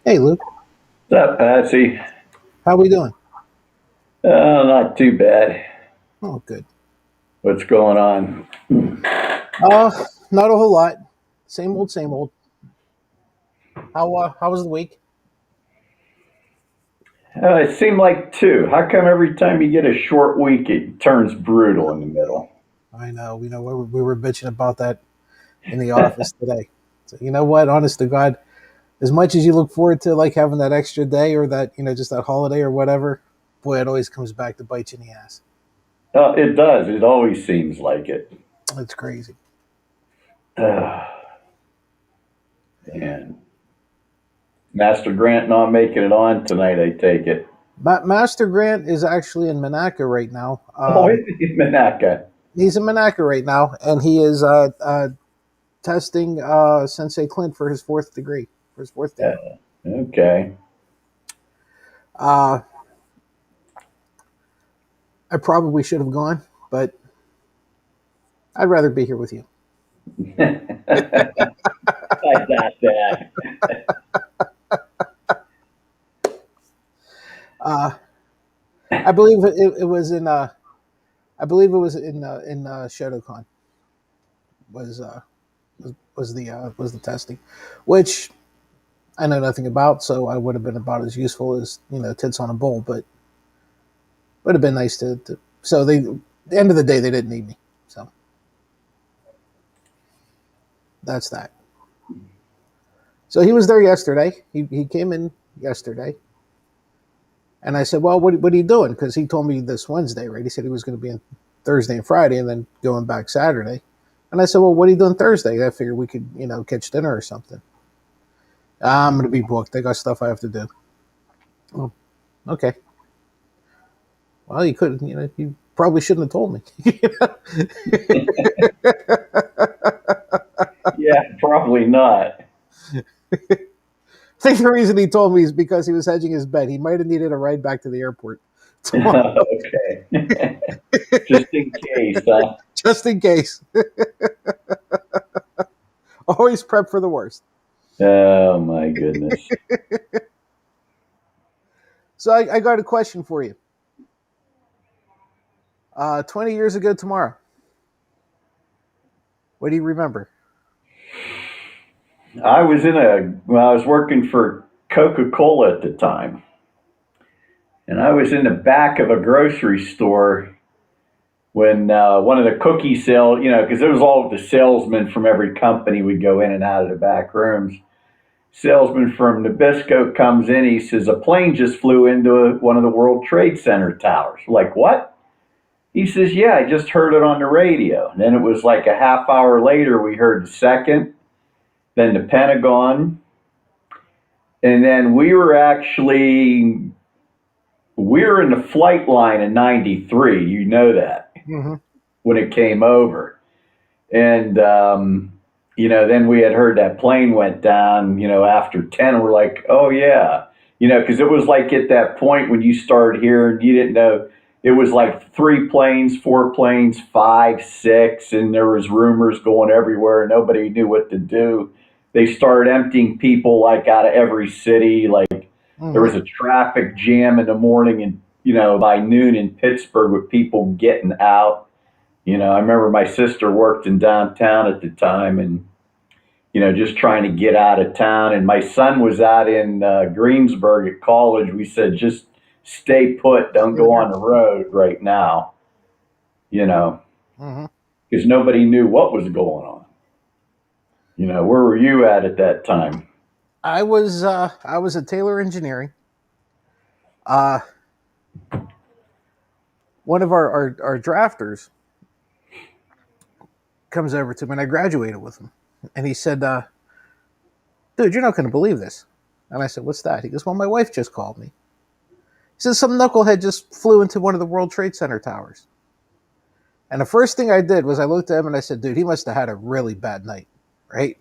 Hey, Luke. What's up, Patsy? How we doing? Not too bad. Oh, good. What's going on? Uh, Not a whole lot. Same old, same old. How was the week? It seemed like two. How come every time you get a short week, it turns brutal in the middle? I know. We were bitching about that in the office today. So you know what? Honest to God, as much as you look forward to like having that extra day or that just that holiday or whatever, boy, it always comes back to bite you in the ass. It does. It always seems like it. It's crazy. Man. Master Grant not making it on tonight, I take it. Master Grant is actually in Monaco right now. Oh, it's Manaka. He's in Monaco right now, and he is testing Sensei Clint for his fourth degree, for his fourth Yeah, degree. okay. Uh, I probably should have gone, but I'd rather be here with you. I got that. Uh, I believe it was in. I believe it was in Shotokan was was the testing, which I know nothing about, so I would have been about as useful as tits on a bowl, but would have been nice to. So the end of the day, they didn't need me, so that's that. So he was there yesterday. He came in yesterday. And I said, well, what are you doing? Because he told me this Wednesday, right? He said he was going to be in Thursday and Friday and then going back Saturday. And I said, well, what are you doing Thursday? I figured we could, catch dinner or something. I'm going to be booked. I got stuff I have to do. Oh, okay. Well, you couldn't, you probably shouldn't have told me. Yeah, probably not. I think the reason he told me is because he was hedging his bet. He might have needed a ride back to the airport tomorrow, Okay. Just in case, huh? just in case. Always prep for the worst. Oh my goodness. So I got a question for you. 20 years ago tomorrow, what do you remember? I was working for Coca Cola at the time, and I was in the back of a grocery store when one of the cookie sales, because it was all of the salesmen from every company would go in and out of the back rooms. Salesman from Nabisco comes in. He says, a plane just flew into one of the World Trade Center towers. We're like, what? He says, yeah, I just heard it on the radio. And then it was like a half hour later, we heard the second, then the Pentagon. And then we were in the flight line in 93. You know that Mm-hmm. when it came over. And, then we had heard that plane went down, after 10. We're like, oh, yeah. Because it was like at that point when you started hearing, you didn't know. It was like three planes, four planes, five, six, and there was rumors going everywhere. Nobody knew what to do. They started emptying people like out of every city. Like there Mm-hmm. was a traffic jam in the morning, and by noon in Pittsburgh with people getting out. I remember my sister worked in downtown at the time, and just trying to get out of town. And my son was out in Greensburg at college. We said, just stay put, don't Still go here. on the road right now, you know, Mm-hmm. because nobody knew what was going on. Where were you at that time? I was a Taylor Engineering. Uh, One of our drafters comes over to me, and I graduated with him, and he said, "Dude, you're not going to believe this." And I said, "What's that?" He goes, "Well, my wife just called me." He says, "Some knucklehead just flew into one of the World Trade Center towers." And the first thing I did was I looked at him and I said, "Dude, he must have had a really bad night, right?"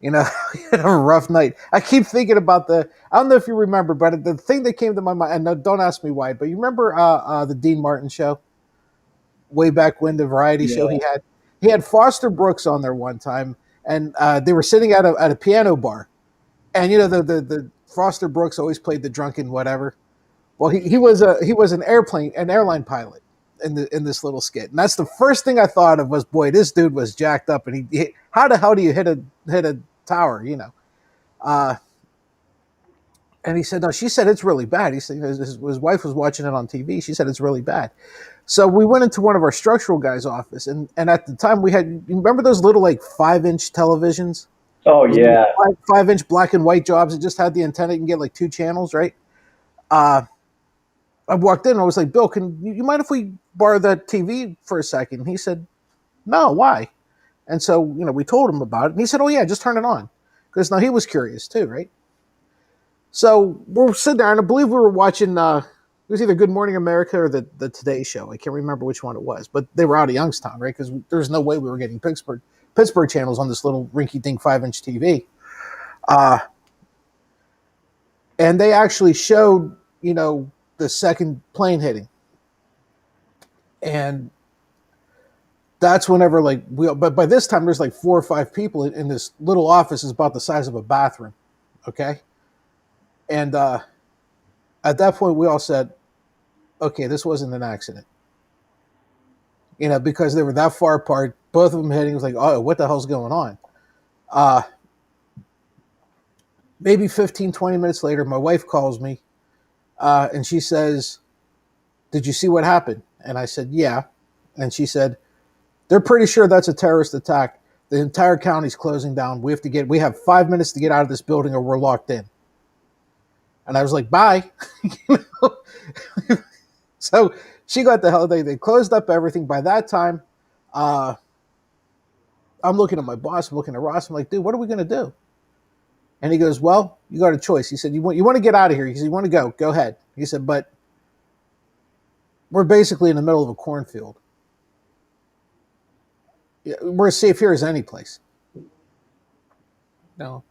You know, he had a rough night. I keep thinking about I don't know if you remember, but the thing that came to my mind, and don't ask me why, but you remember the Dean Martin show way back when, the variety show he Yeah. had? He had Foster Brooks on there one time, and they were sitting at a piano bar. And, Foster Brooks always played the drunken whatever. Well, he was an airline pilot in this little skit, and that's the first thing I thought of was, boy, this dude was jacked up, and how the hell do you hit a tower, you know? Uh, and he said, no, she said it's really bad. He said, you know, his wife was watching it on TV. She said it's really bad. So we went into one of our structural guys' office, and at the time we had, you remember those little like 5-inch televisions? Oh Those little yeah. 5-inch black and white jobs that just had the antenna. You can get like two channels, right? Uh, I walked in and I was like, Bill, can you mind if we borrow that TV for a second? And he said, no, why? And so, you know, we told him about it. And he said, oh, yeah, just turn it on. Because now he was curious too, right? So we're sitting there, and I believe we were watching, it was either Good Morning America or the Today Show. I can't remember which one it was, but they were out of Youngstown, right? Because there's no way we were getting Pittsburgh channels on this little rinky-dink 5-inch TV. Uh, and they actually showed, you know, the second plane hitting. And that's whenever but by this time there's like 4 or 5 people in this little office is about the size of a bathroom. Okay. And at that point we all said, okay, this wasn't an accident, you know, because they were that far apart, both of them hitting. It was like, oh, what the hell's going on? uh Maybe 15, 20 minutes later my wife calls me, and she says, did you see what happened? And I said, yeah. And she said, they're pretty sure that's a terrorist attack. The entire county's closing down. We have 5 minutes to get out of this building or we're locked in. And I was like, bye. You know? So she got the hell. They closed up everything. By that time, uh, I'm looking at my boss. I'm looking at Ross. I'm like, dude, what are we going to do? And he goes, well, you got a choice. He said, you want to get out of here? He said, you want to go ahead. He said, but we're basically in the middle of a cornfield. We're as safe here as any place. No,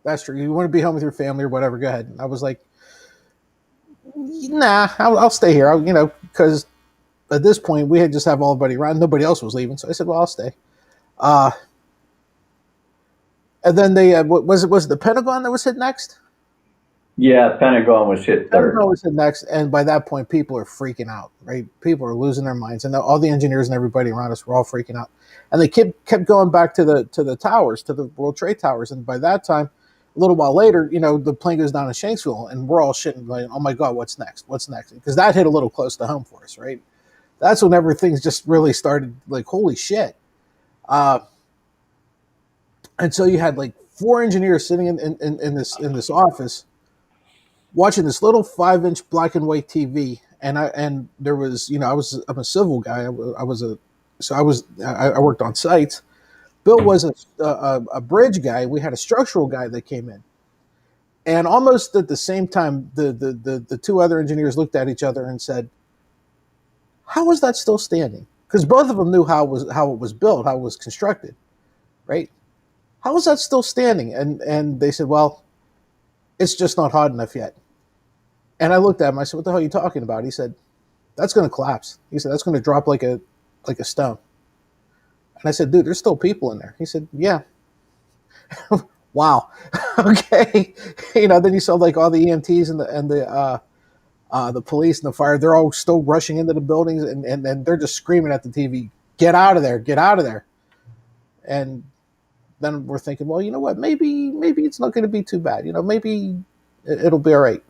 that's true. You want to be home with your family or whatever, go ahead. And I was like, nah, I'll stay here. You know, because at this point we had just have all everybody around. Nobody else was leaving, so I said, well, I'll stay. Uh, and then they was it the Pentagon that was hit next? Yeah, Pentagon was hit Pentagon third. was hit next, and by that point, people are freaking out. Right? People are losing their minds, and all the engineers and everybody around us were all freaking out. And they kept going back to the towers, to the World Trade Towers, and by that time, a little while later, you know, the plane goes down in Shanksville, and we're all shitting like, oh my god, what's next? What's next? Because that hit a little close to home for us, right? That's whenever things just really started. Like, holy shit! Uh, and so you had like 4 engineers sitting in this office watching this little 5-inch black and white TV, and there was, you know, I'm a civil guy. I was a so I worked on sites. Bill was a bridge guy. We had a structural guy that came in, and almost at the same time, the two other engineers looked at each other and said, "How is that still standing?" Because both of them knew how it was built, how it was constructed, right? How is that still standing? And they said, "Well, it's just not hot enough yet." And I looked at him. I said, "What the hell are you talking about?" He said, "That's going to collapse." He said, "That's going to drop like a stone." And I said, "Dude, there's still people in there." He said, "Yeah." Wow. Okay. You know, then you saw like all the EMTs and the police and the fire. They're all still rushing into the buildings, and they're just screaming at the TV, "Get out of there! Get out of there!" And then we're thinking, well, you know what? Maybe it's not going to be too bad. You know, maybe it'll be all right.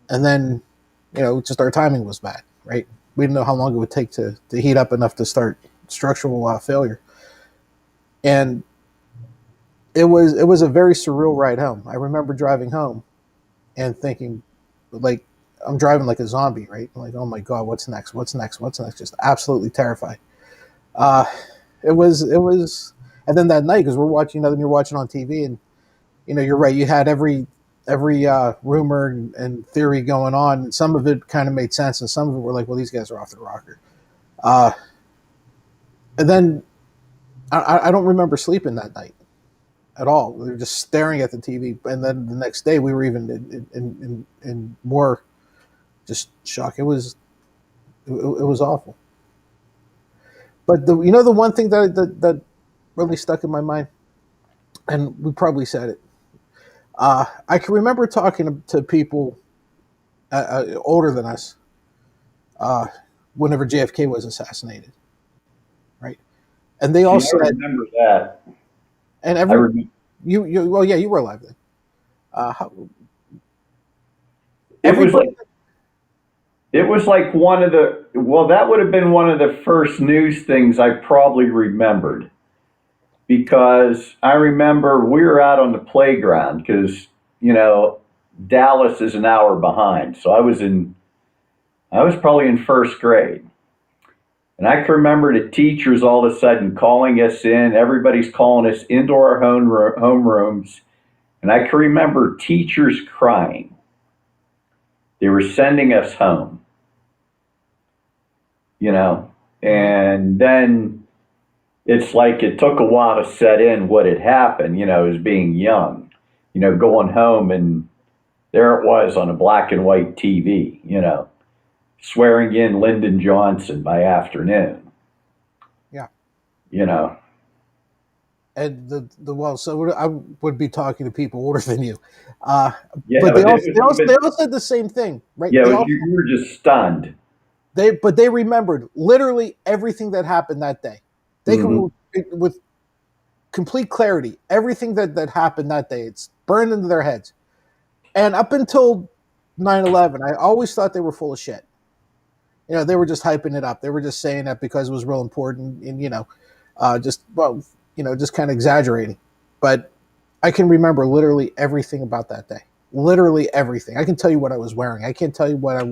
And then, you know, just our timing was bad, right? We didn't know how long it would take to heat up enough to start structural failure. And it was a very surreal ride home. I remember driving home and thinking, like, I'm driving like a zombie, right? I'm like, oh my god, what's next? What's next? What's next? Just absolutely terrified. Uh, it was, and then that night, because we're watching, you know, then you're watching on TV, and you know, you're right. You had every rumor and theory going on. And some of it kind of made sense, and some of it were like, well, these guys are off the rocker. Uh, and then I don't remember sleeping that night at all. We were just staring at the TV, and then the next day we were even in more just shock. It was awful. But you know, the one thing that really stuck in my mind, and we probably said it. I can remember talking to people older than us uh, whenever JFK was assassinated, right? And they all See, I said, remember that. and I every remember well, yeah, you were alive then. How, it was everybody, like one of the well, that would have been one of the first news things I probably remembered because I remember we were out on the playground because you know Dallas is an hour behind, so I was probably in first grade. And I can remember the teachers all of a sudden calling us in. Everybody's calling us into our homerooms. And I can remember teachers crying. They were sending us home, you know. Mhm. And then it's like it took a while to set in what had happened, you know, as being young, you know, going home and there it was on a black and white TV, you know, swearing in Lyndon Johnson by afternoon, yeah, you know. and the well, so I would be talking to people older than you, uh, Yeah, but they but all it was they even, all said the same thing, right? yeah, it was, you were just stunned. They remembered literally everything that happened that day. They Hmm. could with complete clarity everything that happened that day. It's burned into their heads. And up until 9/11, I always thought they were full of shit. They were just hyping it up. They were just saying that because it was real important, and just well, just kind of exaggerating. But I can remember literally everything about that day. Literally everything. I can tell you what I was wearing. I can't tell you what I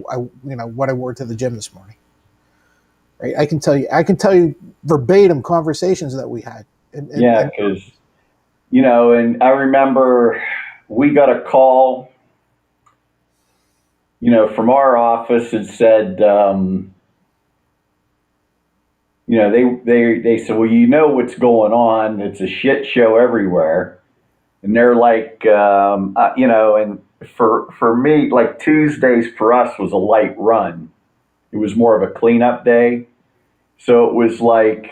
wore to the gym this morning. Right? I can tell you verbatim conversations that we had. Yeah, And because, you know, and I remember we got a call, you know, from our office that said, you know, they said, well, you know what's going on. It's a shit show everywhere. And they're like, you know, and for me, like Tuesdays for us was a light run. It was more of a cleanup day. So it was like,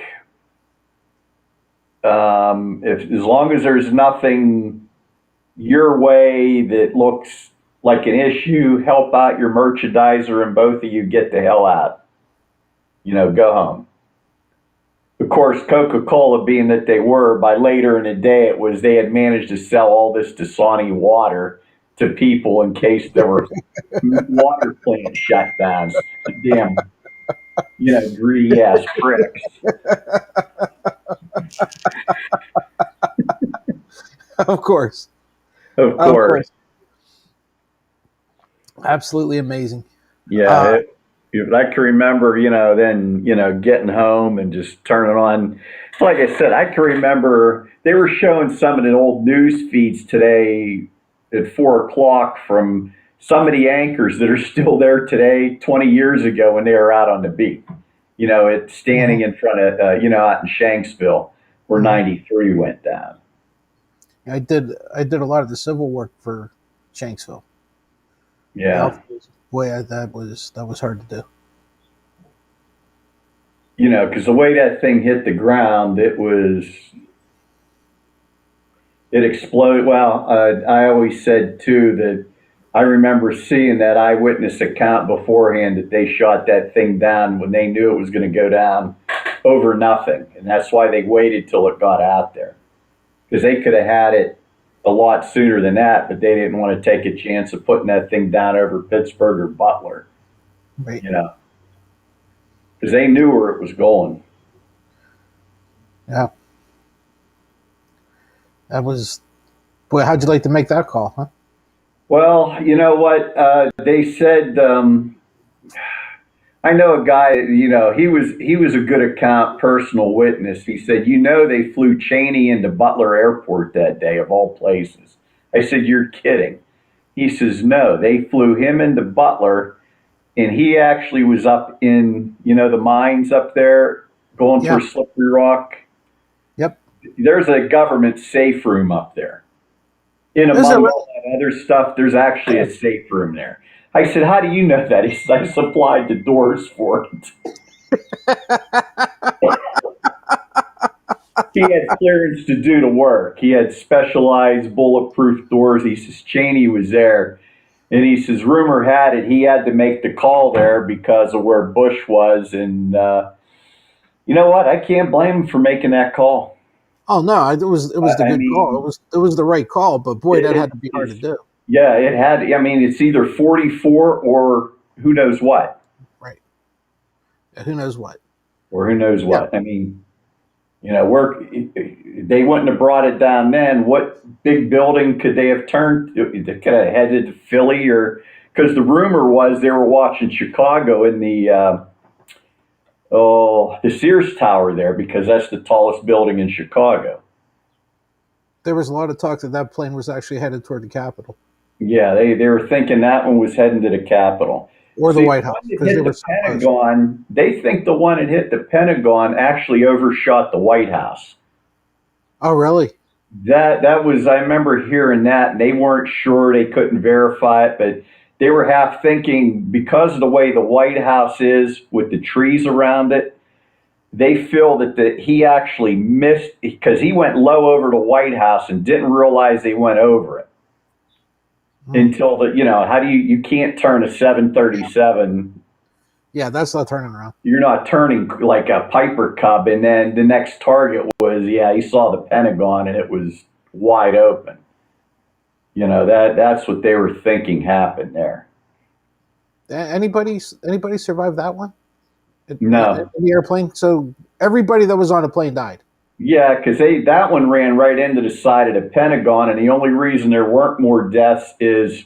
if as long as there's nothing your way that looks like an issue, help out your merchandiser, and both of you get the hell out. You know, go home. Of course, Coca Cola, being that they were, by later in the day, it was they had managed to sell all this Dasani water to people in case there were water plant shutdowns. Damn, you know, greedy ass pricks. of course, Of of course. course, absolutely amazing. Yeah, Uh, I can remember, you know, then, you know, getting home and just turning on. Like I said, I can remember they were showing some of the old news feeds today at 4 o'clock from some of the anchors that are still there today, 20 years ago when they were out on the beat, you know, standing mhm, in front of, you know, out in Shanksville where mhm. 93 went down. I did a lot of the civil work for Shanksville. Yeah, Yeah. boy, that was hard to do. You know, because the way that thing hit the ground, it exploded. Well, I always said too that I remember seeing that eyewitness account beforehand that they shot that thing down when they knew it was going to go down over nothing, and that's why they waited till it got out there because they could have had it a lot sooner than that, but they didn't want to take a chance of putting that thing down over Pittsburgh or Butler, Right? you know, because they knew where it was going. Yeah, that was. Boy, how'd you like to make that call, huh? Well, you know what they said. I know a guy, you know, he was a good account personal witness. He said, you know, they flew Cheney into Butler Airport that day of all places. I said, you're kidding. He says, no, they flew him into Butler and he actually was up in, you know, the mines up there going Yeah. for Slippery Rock. Yep. There's a government safe room up there. In Is that among really? all that other stuff, there's actually a safe room there. I said, how do you know that? He said, I supplied the doors for it. had clearance to do the work. He had specialized bulletproof doors. He says Cheney was there. And he says, rumor had it, he had to make the call there because of where Bush was. And you know what? I can't blame him for making that call. Oh no, it was the I good call. mean, It was the right call, but boy, that it, had to be hard to it's, do. yeah, it had. I mean, it's either 44 or who knows what, Right. Who knows what? or who knows Yeah. what. I mean, they wouldn't have brought it down then. What big building could they have turned? They could have headed to Philly, or because the rumor was they were watching Chicago in the Sears Tower there because that's the tallest building in Chicago. There was a lot of talk that that plane was actually headed toward the Capitol Yeah, they were thinking that one was heading to the Capitol. or the See, White the one House that because they hit were the so close. Pentagon, they think the one that hit the Pentagon actually overshot the White House. Oh, really? That was, I remember hearing that, and they weren't sure, they couldn't verify it, but they were half thinking because of the way the White House is with the trees around it, they feel that he actually missed because he went low over the White House and didn't realize they went over it Hmm. until how do you can't turn a 737. Yeah, that's not turning around. You're not turning like a Piper Cub, and then the next target was, yeah, he saw the Pentagon and it was wide open. That's what they were thinking happened there. Anybody survive that one? No, In the airplane? So everybody that was on the plane died. yeah, because that one ran right into the side of the Pentagon, and the only reason there weren't more deaths is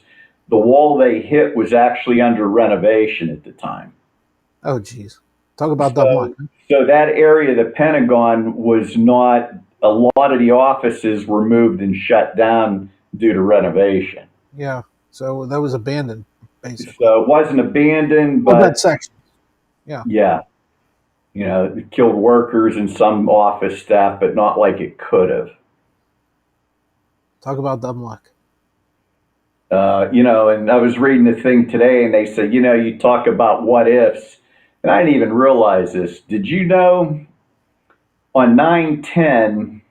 the wall they hit was actually under renovation at the time. Oh, geez. Talk about dumb luck. So, so that area of the Pentagon was not. A lot of the offices were moved and shut down due to renovation. Yeah. So that was abandoned, basically. So it wasn't abandoned, Oh, that but section. Yeah. yeah, it killed workers and some office staff, but not like it could have. Talk about dumb luck. And I was reading the thing today, and they said, you talk about what ifs, and I didn't even realize this. Did you know on 9/10,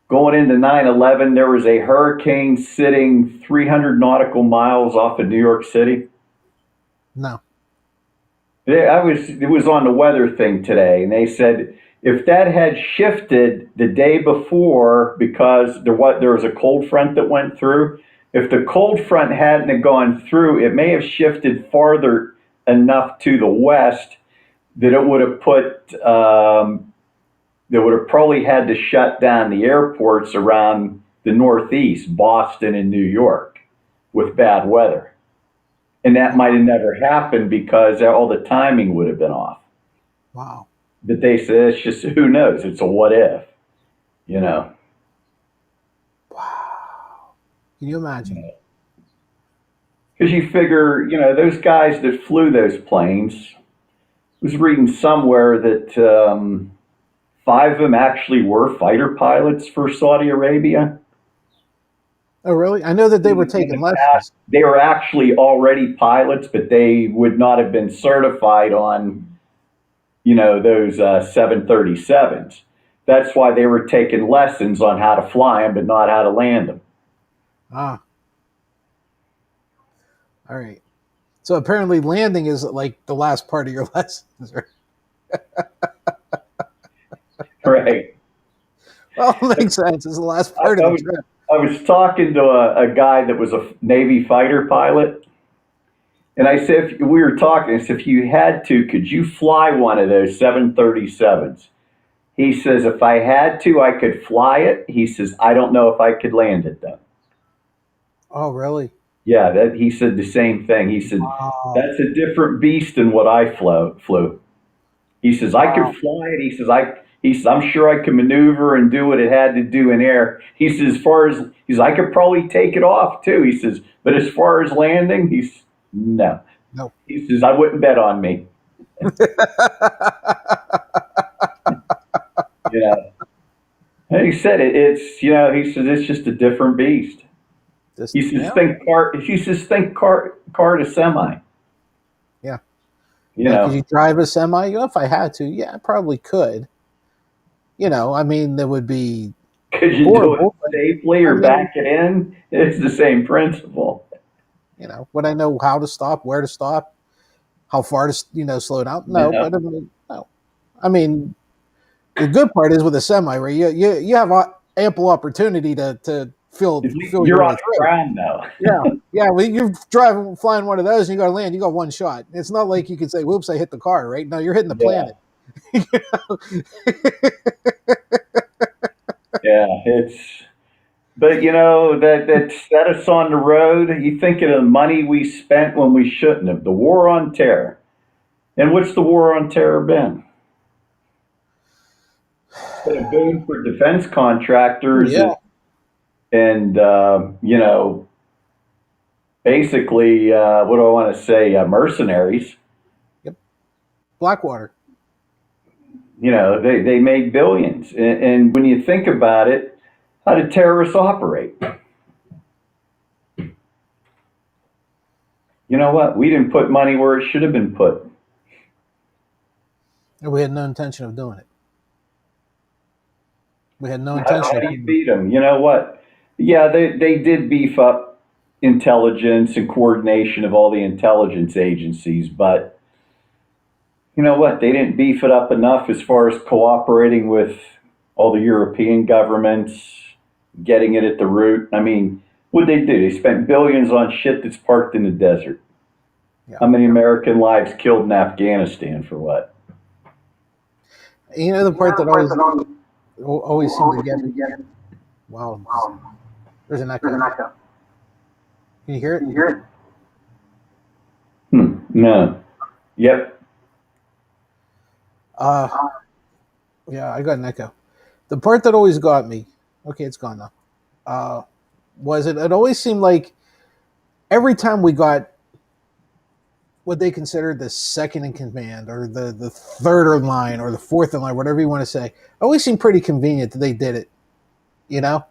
going into 9/11, there was a hurricane sitting 300 nautical miles off of New York City? No. It was on the weather thing today, and they said if that had shifted the day before because there was a cold front that went through, if the cold front hadn't gone through, it may have shifted farther enough to the west that it would have that would have probably had to shut down the airports around the Northeast, Boston and New York, with bad weather. And that might have never happened because all the timing would have been off. Wow. But they say it's just who knows? It's a what if, you know. Wow. Can you imagine? Because you figure, those guys that flew those planes, I was reading somewhere that 5 of them actually were fighter pilots for Saudi Arabia. Oh, really? I know that they were In taking the past, lessons. they were actually already pilots, but they would not have been certified on, those 737s. That's why they were taking lessons on how to fly them, but not how to land them. Ah, all right. So apparently landing is like the last part of your lessons. Right. Well, it makes sense. It's the last I, part of I the was trip. I was talking to a guy that was a Navy fighter pilot, and I said, if we were talking, I said, if you had to, could you fly one of those 737s? He says, if I had to, I could fly it. He says, I don't know if I could land it though. Oh, really? Yeah, that he said the same thing. He said, Wow. that's a different beast than what I flew. He says, I could Wow. fly it. He says, I'm sure I could maneuver and do what it had to do in air. He says, I could probably take it off too. He says, but as far as landing, no. No. He says, I wouldn't bet on me. You know, and he said he says, it's just a different beast. Just, He says, yeah. think car to semi, Yeah. you Yeah. Could know. you drive a semi? If I had to, yeah, I probably could. I mean, there would be Could you do it horrible, but safely I or mean, back it in? It's the same principle. would I know how to stop, where to stop, how far to, slow down? No, No. but I mean, no. I mean, the good part is with a semi, right? You have ample opportunity to At least feel your you're on way the through. ground though. Yeah, yeah. When you're driving, flying one of those, and you got to land, you got one shot. It's not like you can say, "Whoops, I hit the car." Right? No, you're hitting the Yeah. planet. Yeah. But that set us on the road. You think of the money we spent when we shouldn't have. The war on terror. And what's the war on terror been? It's been a boon for defense Oh contractors yeah, and basically, what do I want to say? Mercenaries. yep. Blackwater. They made billions. And when you think about it, how did terrorists operate? You know what? We didn't put money where it should have been put. And we had no intention of doing it. We had no How intention do of you doing beat them? You know what? Yeah, they did beef up intelligence and coordination of all the intelligence agencies, but you know what? They didn't beef it up enough as far as cooperating with all the European governments, getting it at the root. I mean, what they do? They spent billions on shit that's parked in the desert. it. Yeah. How many American lives killed in Afghanistan for what? The You know part that the part that always seemed to always get seems me. to get Wow, wow, there's an there's echo. an echo. Can you hear Can it? you hear it? No. Yep. Uh, yeah, I got an echo. The part that always got me. Okay, it's gone now. Uh, was it? It always seemed like every time we got what they considered the second in command or the third in line or the fourth in line, whatever you want to say, it always seemed pretty convenient that they did it. You know,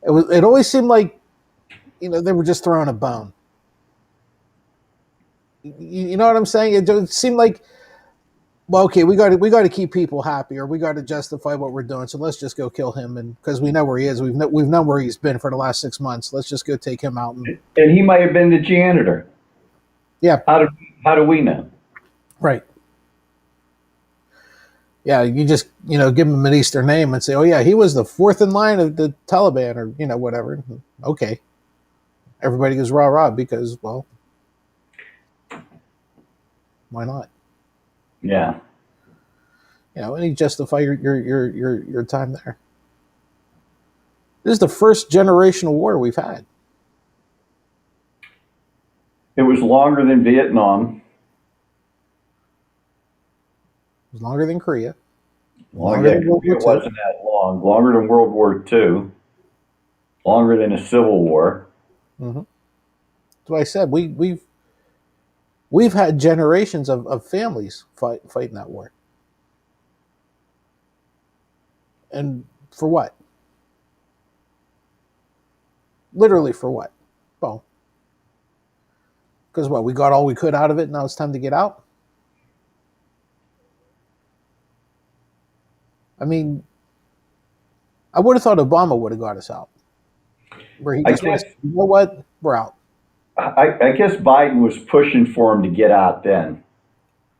it always seemed like they were just throwing a bone. You know what I'm saying? It seemed like, well, okay, we got to keep people happy, or we got to justify what we're doing. So let's just go kill him, and because we know where he is, we've known where he's been for the last 6 months. Let's just go take him out. And And he might have been the janitor. yeah, How do we know? right. Yeah, you just give him an Eastern name and say, oh yeah, he was the fourth in line of the Taliban, or whatever. Okay, everybody goes rah rah because, well, why not? Yeah. And you justify your time there. This is the first generational war we've had. It It was longer than Vietnam. was longer than Korea, Well, longer yeah, than World War Korea II. wasn't that long. Longer than World War II. Longer than a civil war. Mm-hmm. That's what I said. We've had generations of families fighting that war, and for what? Literally for what? Well, because what, we got all we could out of it. Now it's time to get out. I mean, I would have thought Obama would have got us out, where he I just would have guess said, you know what, we're out. I guess Biden was pushing for him to get out then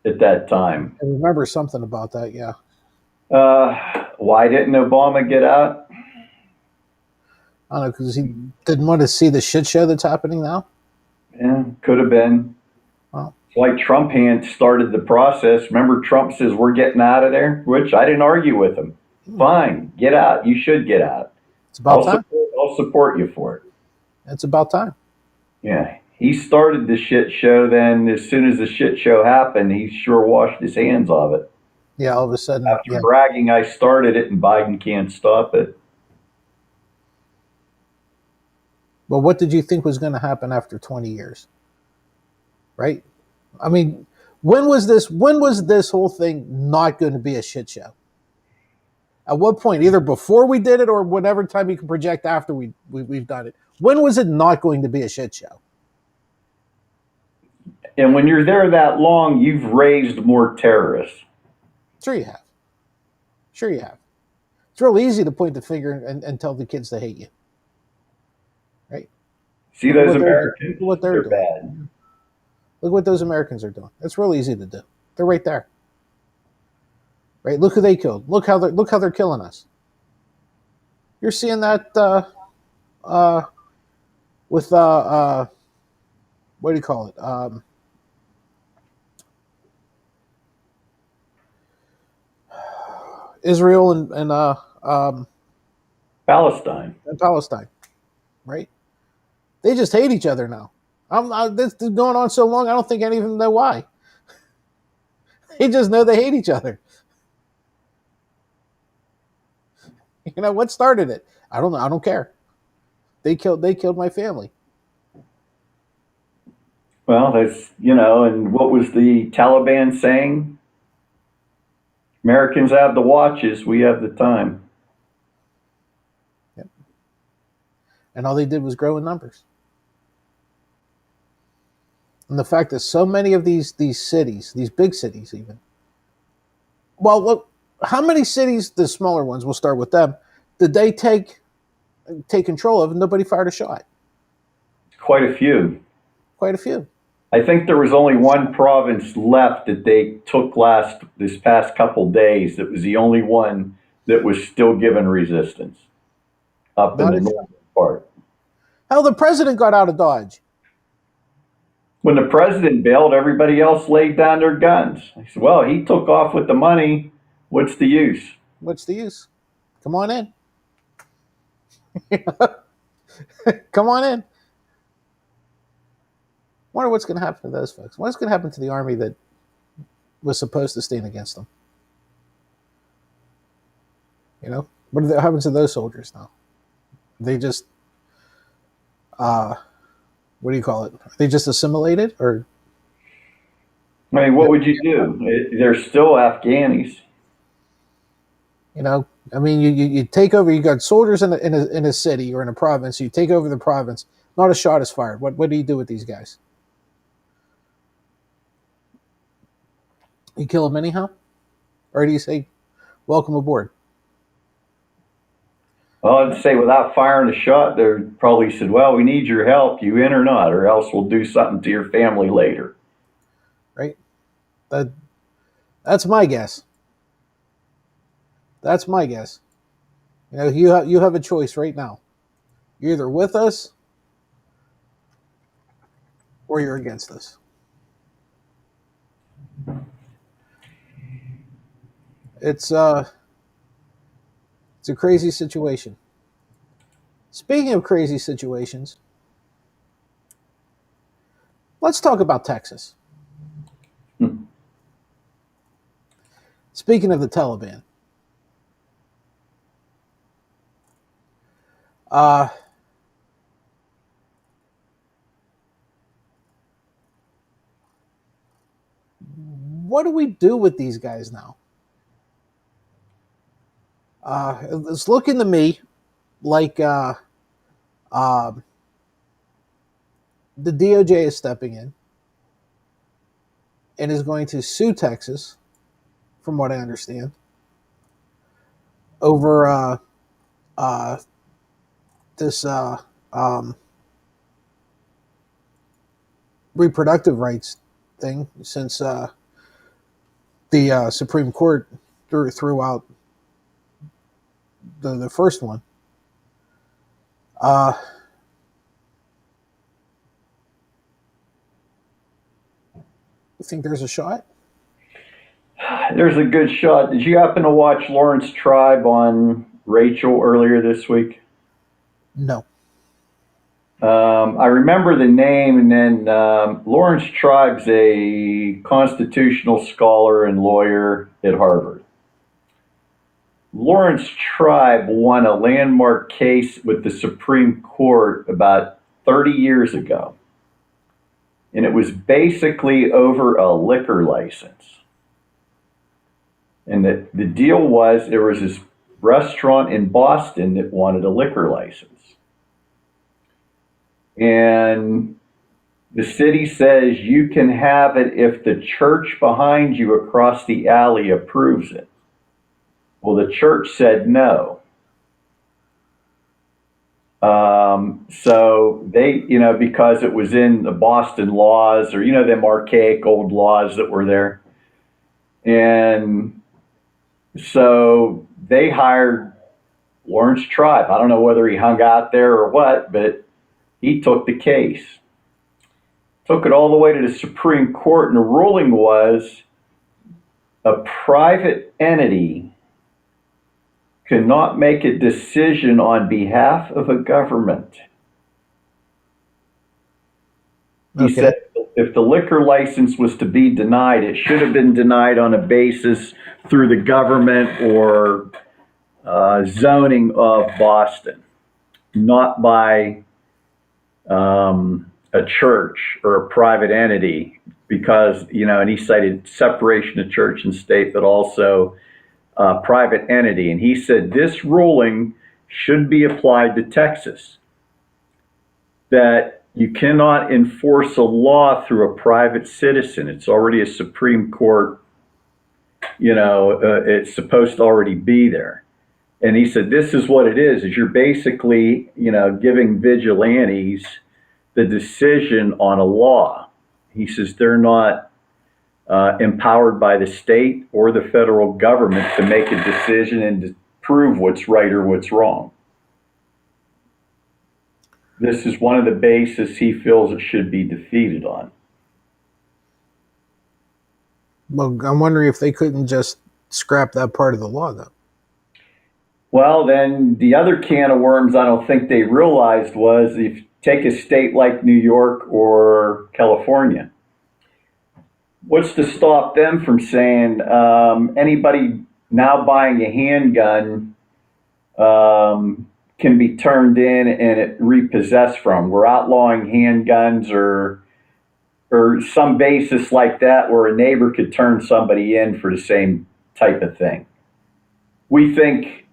at that time. I remember something about that. Yeah, Why didn't Obama get out? I don't know, because he didn't want to see the shit show that's happening now. Yeah, could have been. Well, It's like Trump had started the process. Remember, Trump says we're getting out of there, which I didn't argue with him. Fine, get out. You should get out. it's about time. I'll support you for it. It's about time. Yeah, he started the shit show. Then, as soon as the shit show happened, he sure washed his hands of it. Yeah, all of a sudden, After yeah. bragging, I started it, and Biden can't stop it. But what did you think was going to happen after 20 years? Right? I mean, when was this? When was this whole thing not going to be a shit show? At what point? Either before we did it, or whatever time you can project after we've done it. When was it not going to be a shit show? And when you're there that long, you've raised more terrorists. Sure you have. Sure you have. It's real easy to point the finger and tell the kids to hate you, right? See Look at those what they're doing. Look Americans? at what they're They're doing. bad. Look what those Americans are doing. It's real easy to do. They're right there, right? Look who they killed. Look how they're killing us. You're seeing that uh, with what do you call it? Israel Palestine. and Palestine, right? They just hate each other now. This is going on so long. I don't think any of them know why. They just know they hate each other. You know what started it? I don't know. I don't care. They killed my family. Well, that's, and what was the Taliban saying? Americans have the watches, we have the time. Yep. And all they did was grow in numbers. And the fact that so many of these cities, these big cities, even, well, look, how many cities, the smaller ones, we'll start with them, did they take control of, and nobody fired a shot? Quite a few. Quite a few. I think there was only one province left that they took this past couple days. That was the only one that was still given resistance up in Not the a shot. northern part. Hell, the president got out of Dodge. When the president bailed, everybody else laid down their guns. I said, well, he took off with the money. What's the use? What's the use? Come on in. Come on in. Wonder what's going to happen to those folks. What's going to happen to the army that was supposed to stand against them? What happens to those soldiers now? They just, what do you call it? Are they just assimilated, or I mean, what would you do? They're still Afghanis. I mean, you take over. You got soldiers in a city or in a province. You take over the province. Not a shot is fired. What do you do with these guys? You kill them anyhow, or do you say, "Welcome aboard"? Well, I'd say without firing a shot, they probably said, well, we need your help. You in or not, or else we'll do something to your family later. Right. That that's my guess. That's my guess. You have a choice right now. You're either with us or you're against us. It's uh it's a crazy situation. Speaking of crazy situations, let's talk about Texas. Hmm. Speaking of the Taliban, uh, what do we do with these guys now? It's looking to me like uh, the DOJ is stepping in and is going to sue Texas, from what I understand, over uh, this reproductive rights thing, since the Supreme Court threw out the first one. Uh, you think there's a shot? There's a good shot. Did you happen to watch Lawrence Tribe on Rachel earlier this week? No. I remember the name, and then Lawrence Tribe's a constitutional scholar and lawyer at Harvard. Lawrence Tribe won a landmark case with the Supreme Court about 30 years ago, and it was basically over a liquor license. And the deal was there was this restaurant in Boston that wanted a liquor license. And the city says you can have it if the church behind you across the alley approves it. Well, the church said no. So they, because it was in the Boston laws, or them archaic old laws that were there, and so they hired Lawrence Tribe. I don't know whether he hung out there or what, but he took the case, took it all the way to the Supreme Court, and the ruling was a private entity cannot make a decision on behalf of a government. He Okay. said if the liquor license was to be denied, it should have been denied on a basis through the government or zoning of Boston, not by a church or a private entity, because, and he cited separation of church and state, but also private entity. And he said this ruling should be applied to Texas, that you cannot enforce a law through a private citizen. It's already a Supreme Court, it's supposed to already be there. And he said, this is what it is you're basically, giving vigilantes the decision on a law. He says they're not empowered by the state or the federal government to make a decision and to prove what's right or what's wrong. This is one of the bases he feels it should be defeated on. Well, I'm wondering if they couldn't just scrap that part of the law, though. Well, then the other can of worms I don't think they realized was, if you take a state like New York or California, what's to stop them from saying anybody now buying a handgun can be turned in and it repossessed from? We're outlawing handguns, or some basis like that where a neighbor could turn somebody in for the same type of thing. We think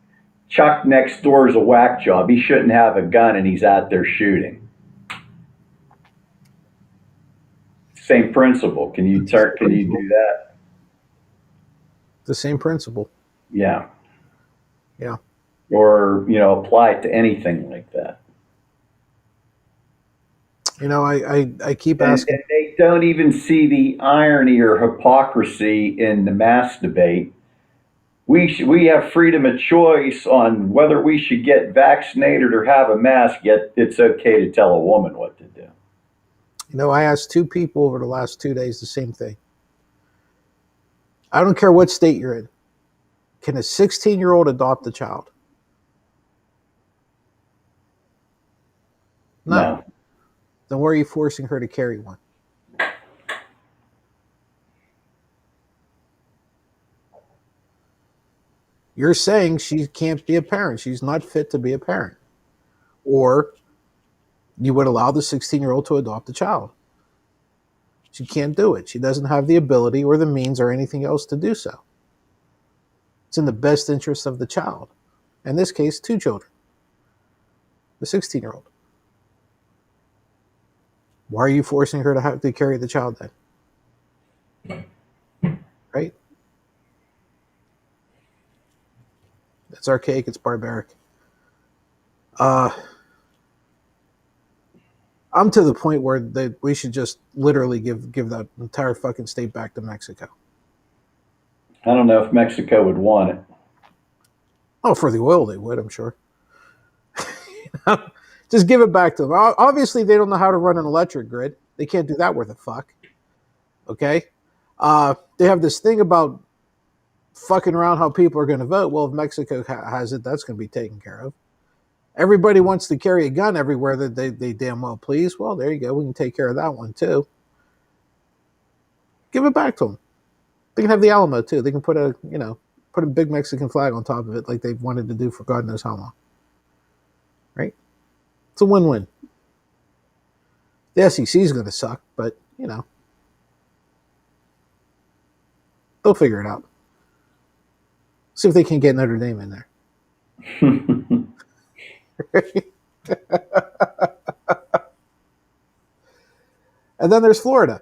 Chuck next door is a whack job. He shouldn't have a gun and he's out there shooting. Same principle. Can you do that? The same principle. Yeah. Yeah. Or, apply it to anything like that. I keep asking. And they don't even see the irony or hypocrisy in the mask debate. We have freedom of choice on whether we should get vaccinated or have a mask, yet it's okay to tell a woman what to do. I asked two people over the last 2 days the same thing. I don't care what state you're in. Can a 16-year-old adopt a child? No. Then why are you forcing her to carry one? You're saying she can't be a parent. She's not fit to be a parent. Or you would allow the 16-year-old to adopt a child. She can't do it. She doesn't have the ability or the means or anything else to do so. It's in the best interest of the child. In this case, two children. The 16-year-old. Why are you forcing her to have to carry the child then? Right? It's archaic. It's barbaric. I'm to the point where we should just literally give that entire fucking state back to Mexico. I don't know if Mexico would want it. Oh, for the oil they would, I'm sure. Just give it back to them. Obviously, they don't know how to run an electric grid. They can't do that worth a fuck. Okay? They have this thing about fucking around how people are going to vote. Well, if Mexico has it, that's going to be taken care of. Everybody wants to carry a gun everywhere that they damn well please. Well, there you go. We can take care of that one, too. Give it back to them. They can have the Alamo, too. They can put a big Mexican flag on top of it like they've wanted to do for God knows how long. Right? It's a win-win. The SEC is going to suck, but, they'll figure it out. See if they can get Notre Dame in there. And then there's Florida.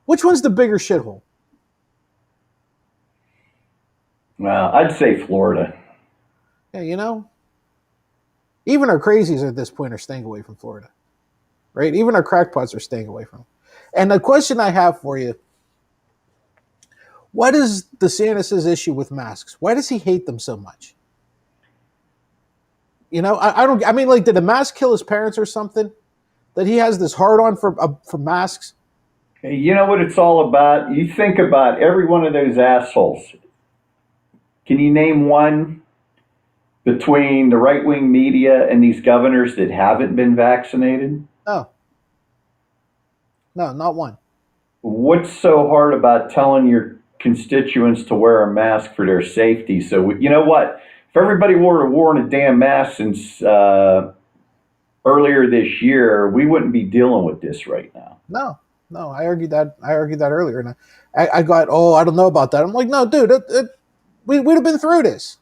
Which one's the bigger shithole? Well, I'd say Florida. Yeah, even our crazies at this point are staying away from Florida, right? Even our crackpots are staying away from. And the question I have for you: what is DeSantis' issue with masks? Why does he hate them so much? I don't. I mean, like, did a mask kill his parents or something? That he has this hard on for masks? You know what it's all about? You think about every one of those assholes. Can you name one between the right wing media and these governors that haven't been vaccinated? No, no, not one. What's so hard about telling your constituents to wear a mask for their safety? So, you know what? If everybody wore a damn mask since earlier this year, we wouldn't be dealing with this right now. No, no. I argued that. I argued that earlier, and I got. Oh, I don't know about that. I'm like, no, dude. We'd have been through this.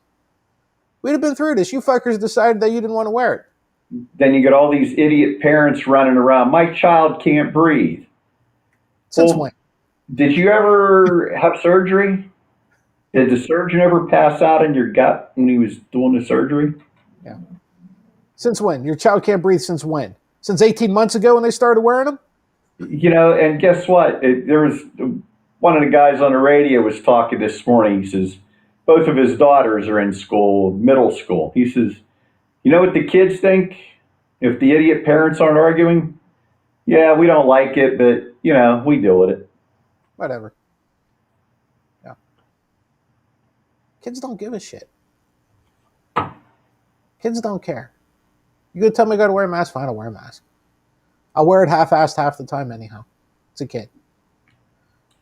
We'd have been through this. You fuckers decided that you didn't want to wear it. Then you get all these idiot parents running around. My child can't breathe. Since Well, when? did you ever have surgery? Did the surgeon ever pass out in your gut when he was doing the surgery? Yeah. Since when? Your child can't breathe since when? Since 18 months ago when they started wearing them? You know, and guess what? There was one of the guys on the radio was talking this morning. He says both of his daughters are in school, middle school. He says, you know what the kids think if the idiot parents aren't arguing? Yeah, we don't like it, but we deal with it. Whatever. Yeah. Kids don't give a shit. Kids don't care. You gonna tell me I gotta wear a mask? Fine, I'll wear a mask. I'll wear it half-assed half the time anyhow. It's a kid.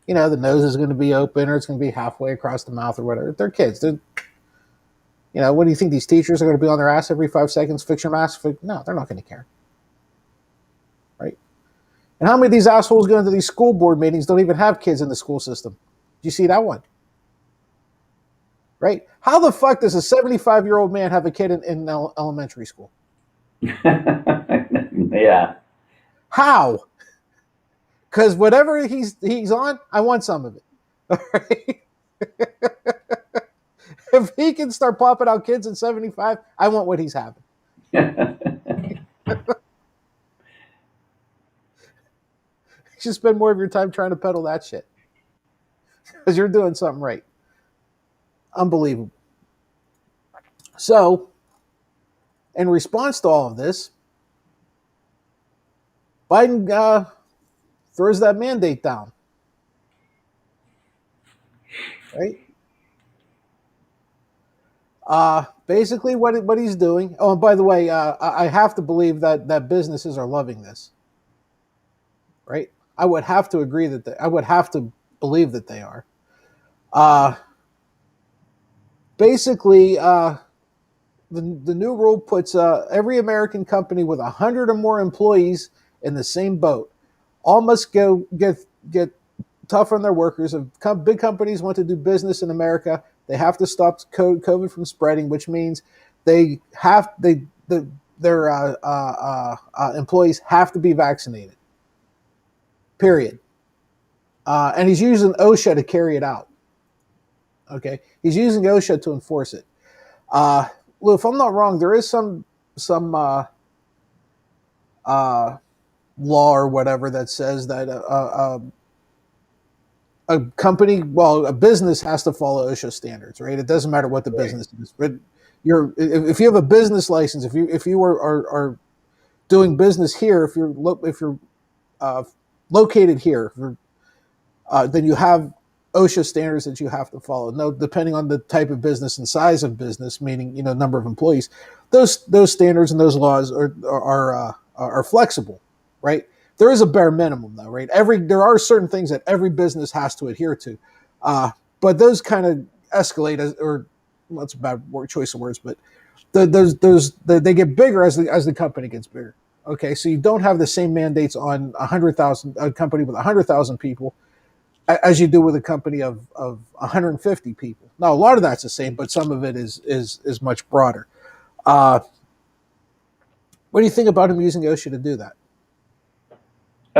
The nose is going to be open or it's going to be halfway across the mouth or whatever. They're kids. What do you think? These teachers are going to be on their ass every 5 seconds? Fix your mask? No, they're not going to care. Right? And how many of these assholes go into these school board meetings don't even have kids in the school system? Do you see that one? Right? How the fuck does a 75-year-old man have a kid in elementary school? Yeah. How? Because whatever he's on, I want some of it. All right? If he can start popping out kids at 75, I want what he's having. You should spend more of your time trying to peddle that shit. Because you're doing something right. Unbelievable. So, in response to all of this, Biden throws that mandate down. Right? Basically, what he's doing. Oh, and by the way, I have to believe that businesses are loving this. Right? I would have to agree that I would have to believe that they are. Basically, the new rule puts every American company with 100 or more employees in the same boat. All must go get tough on their workers. If big companies want to do business in America, they have to stop COVID from spreading, which means their employees have to be vaccinated. Period. And he's using OSHA to carry it out. Okay, he's using OSHA to enforce it. Well, if I'm not wrong, there is some law or whatever that says that a company, a business has to follow OSHA standards, right? It doesn't matter what the business is, but if you have a business license, if you are doing business here, if you're located here, then you have OSHA standards that you have to follow. No, depending on the type of business and size of business, meaning number of employees, those standards and those laws are flexible, right? There is a bare minimum, though, right? There are certain things that every business has to adhere to, but those kind of escalate that's a bad choice of words, but they get bigger as the company gets bigger. Okay, so you don't have the same mandates on a company with 100,000 people as you do with a company of 150 people. Now, a lot of that's the same, but some of it is much broader. What do you think about him using OSHA to do that?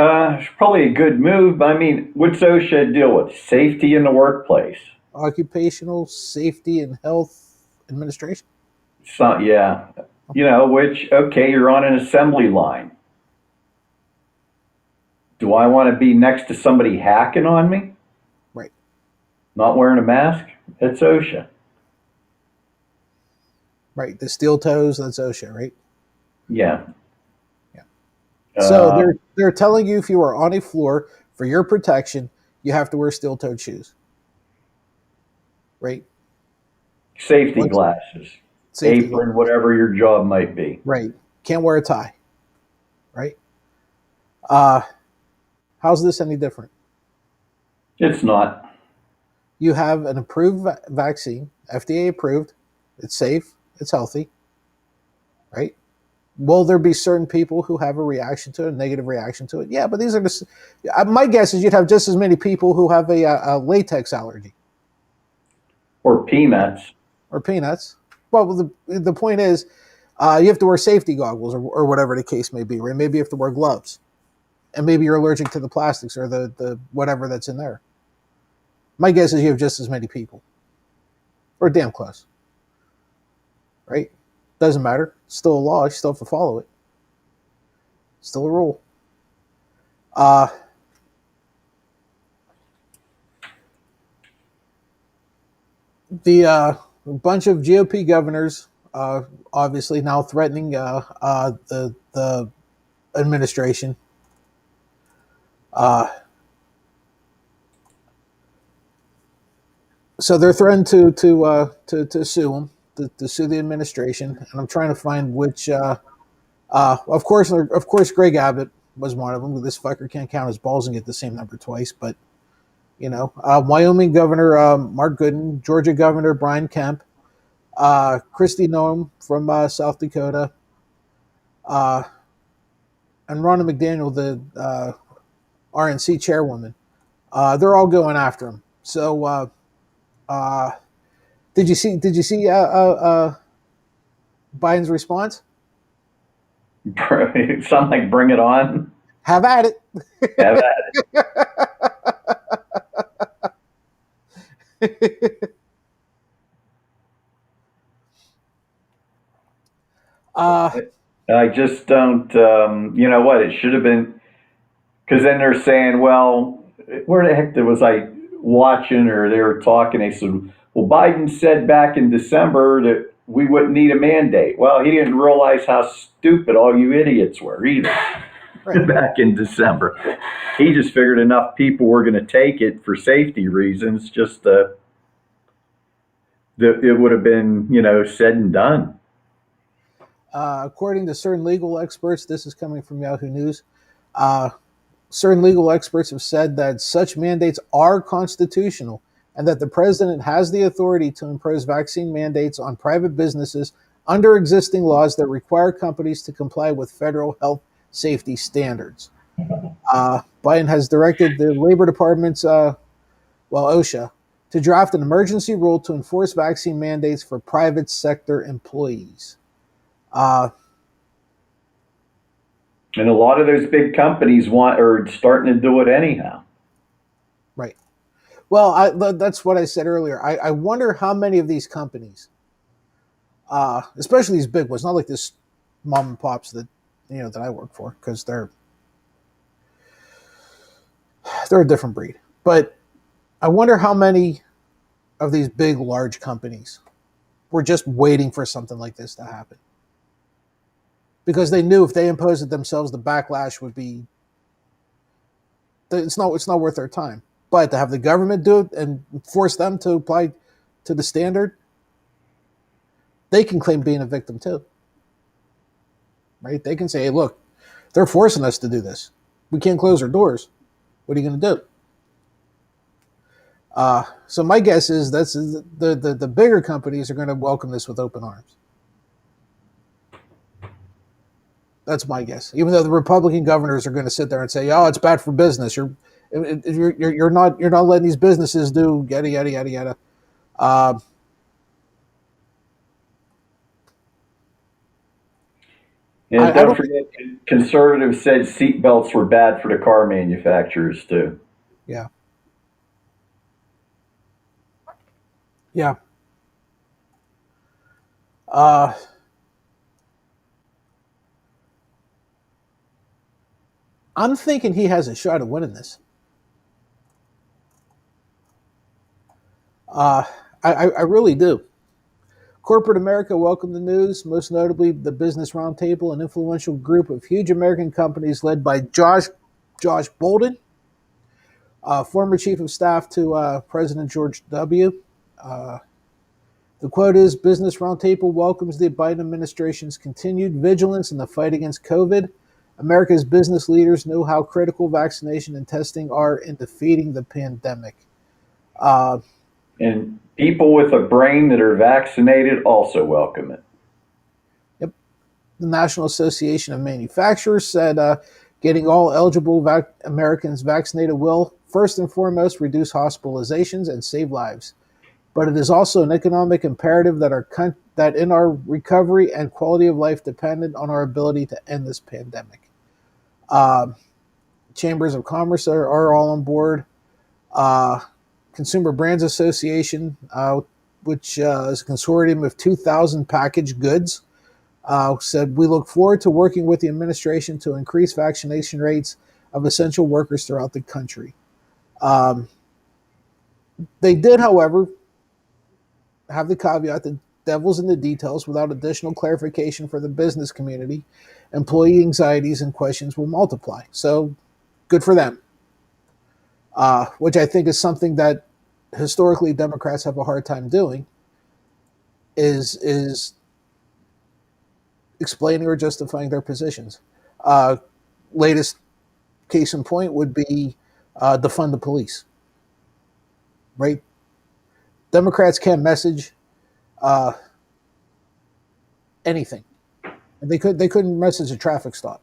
It's probably a good move, but I mean, what's OSHA deal with? Safety in the workplace. Occupational Safety and Health Administration. So, yeah. Which, okay, you're on an assembly line. Do I want to be next to somebody hacking on me? Right. Not wearing a mask? It's OSHA. Right. The steel toes, that's OSHA, right? Yeah. Yeah. So Uh, they're telling you if you are on a floor for your protection, you have to wear steel toed shoes. Right? Safety What's glasses, safety apron, glasses? whatever your job might be. Right. Can't wear a tie. Right? Uh how's this any different? It's not. You have an approved vaccine, FDA approved. It's safe. It's healthy. Right? Will there be certain people who have a reaction to it, a negative reaction to it? Yeah, but these are just. My guess is you'd have just as many people who have a latex allergy Or peanuts. or peanuts. Well, the point is, you have to wear safety goggles or whatever the case may be, right? Maybe you have to wear gloves, and maybe you're allergic to the plastics or the whatever that's in there. My guess is you have just as many people, or damn close, right? Doesn't matter. It's still a law. You still have to follow it. Still a rule. Uh, the bunch of GOP governors obviously now threatening the administration. Uh, so they're threatening to sue them, to sue the administration, and I'm trying to find which. Of course, Greg Abbott was one of them. This fucker can't count his balls and get the same number twice, but Wyoming Governor Mark Goodin, Georgia Governor Brian Kemp, Kristi Noem from South Dakota, uh, and Ronna McDaniel, the RNC chairwoman. They're all going after him. So, uh, did you see Biden's response? It sounds like bring it on. Have at it. Have at uh, it. I just don't, you know what? It should have been, because then they're saying, well, where the heck was I watching or they were talking? They said, well, Biden said back in December that we wouldn't need a mandate. Well, he didn't realize how stupid all you idiots were either right. back in December. He just figured enough people were going to take it for safety reasons, just that it would have been, said and done. According to certain legal experts, this is coming from Yahoo News. Uh, Certain legal experts have said that such mandates are constitutional and that the president has the authority to impose vaccine mandates on private businesses under existing laws that require companies to comply with federal health safety standards. Biden has directed the Labor Department's, OSHA, to draft an emergency rule to enforce vaccine mandates for private sector employees. Uh, And a lot of those big companies are starting to do it anyhow. right. Well, that's what I said earlier. I wonder how many of these companies, especially these big ones, not like this mom and pops that I work for, because they're a different breed. But I wonder how many of these big, large companies were just waiting for something like this to happen, because they knew if they imposed it themselves, the backlash would be. It's not worth their time. But to have the government do it and force them to apply to the standard, they can claim being a victim too, right? They can say, "Hey, look, they're forcing us to do this. We can't close our doors. What are you going to do?" So my guess is the bigger companies are going to welcome this with open arms. That's my guess. Even though the Republican governors are going to sit there and say, "Oh, it's bad for business. You're not letting these businesses do yada yada yada yada." Uh, And I don't don't think. forget, conservatives said seatbelts were bad for the car manufacturers too. Yeah. Yeah. Uh, I'm thinking he has a shot at winning this. Uh, I really do. Corporate America welcomed the news, most notably the Business Roundtable, an influential group of huge American companies led by Josh Bolden, former chief of staff to President George W. Uh, the quote is Business Roundtable welcomes the Biden administration's continued vigilance in the fight against COVID. America's business leaders know how critical vaccination and testing are in defeating the pandemic. Uh, And people with a brain that are vaccinated also welcome it. yep. The National Association of Manufacturers said getting all eligible Americans vaccinated will, first and foremost, reduce hospitalizations and save lives. But it is also an economic imperative that that in our recovery and quality of life dependent on our ability to end this pandemic. Uh, Chambers of Commerce are all on board. Uh, Consumer Brands Association, which is a consortium of 2,000 packaged goods, said we look forward to working with the administration to increase vaccination rates of essential workers throughout the country. Um, they did, however, have the caveat that devil's in the details. Without additional clarification for the business community, employee anxieties and questions will multiply. So good for them, which I think is something that historically Democrats have a hard time doing is explaining or justifying their positions. Uh, Latest case in point would be defund the police, right? Democrats can't message uh, anything. They couldn't message a traffic stop.